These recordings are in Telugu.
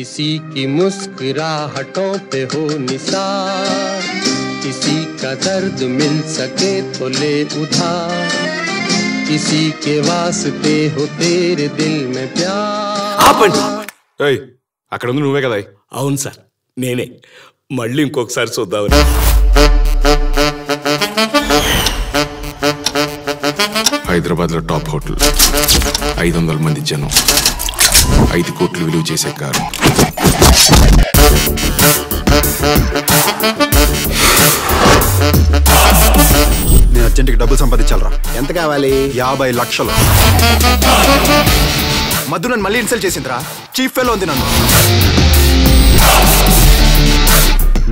किसी की मुस्कुराहटों पे हो निसार, किसी का दर्द मिल सके तो ले उधार, किसी के वास्ते हो तेरे दिल में प्यार। ఆపండి. ఏయ్ అక్కడ ఉంది నువ్వే కదా? అవును సార్, నేనే. మళ్ళీ ఇంకొకసారి చూద్దామని. హైదరాబాద్ లో టాప్ హోటల్, 500 మంది జనం, 5 కోట్లు విలువ చేసే కారు. నేను అర్జెంట్కి డబ్బులు సంపాదించాలరా. ఎంత కావాలి? 50 లక్షలు. మధు నన్ను మళ్ళీ ఇన్సల్ట్ చేసిందిరా. చీఫ్ ఫెలో ఉంది నన్ను.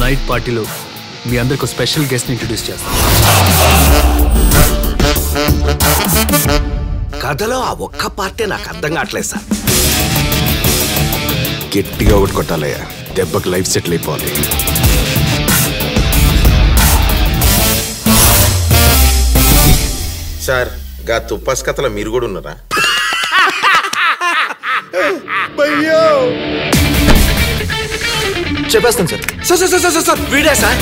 నైట్ పార్టీలో మీ అందరికి స్పెషల్ గెస్ట్ ఇంట్రొడ్యూస్ చేస్తాను. కథలో ఆ ఒక్క పార్టీ నాకు అర్థం కావట్లేదు సార్. గట్టిగా ఒకటి కొట్టాలయ్యా, దెబ్బకి లైఫ్ సెటిల్ అయిపోవాలి. సార్ గా తుప్పస్ కథలో మీరు కూడా ఉన్నారా? చెప్పేస్తాను సార్. సార్ వీడే సార్.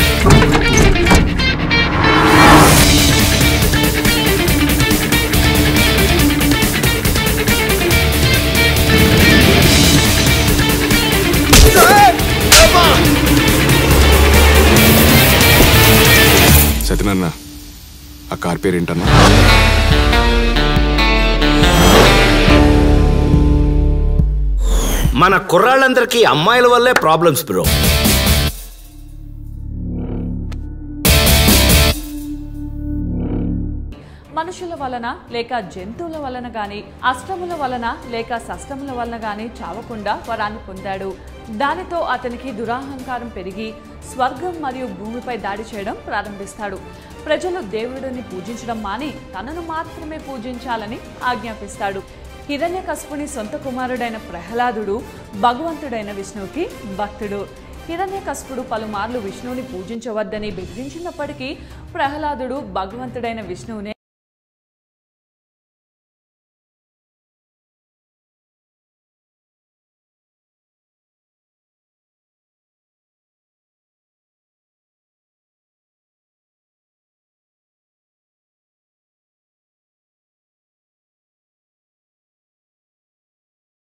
సత్యనాన్న, ఆ కార్ పేరేంటన్నా? మన కుర్రాళ్ళందరికీ అమ్మాయిల వల్లే ప్రాబ్లమ్స్ బ్రో. మనుషుల వలన లేక జంతువుల వలన గాని, అష్టముల వలన లేక షష్టముల వలన గాని చావకుండా వరాన్ని పొందాడు. దానితో అతనికి దురహంకారం పెరిగి స్వర్గం మరియు భూమిపై దాడి చేయడం ప్రారంభిస్తాడు. ప్రజలు దేవుడిని పూజించడం మాని తనను మాత్రమే పూజించాలని ఆజ్ఞాపిస్తాడు. హిరణ్యకశిపుని సొంత కుమారుడైన ప్రహ్లాదుడు భగవంతుడైన విష్ణువుకి భక్తుడు. హిరణ్యకశిపుడు పలుమార్లు విష్ణువుని పూజించవద్దని బెదిరించినప్పటికీ ప్రహ్లాదుడు భగవంతుడైన విష్ణువునే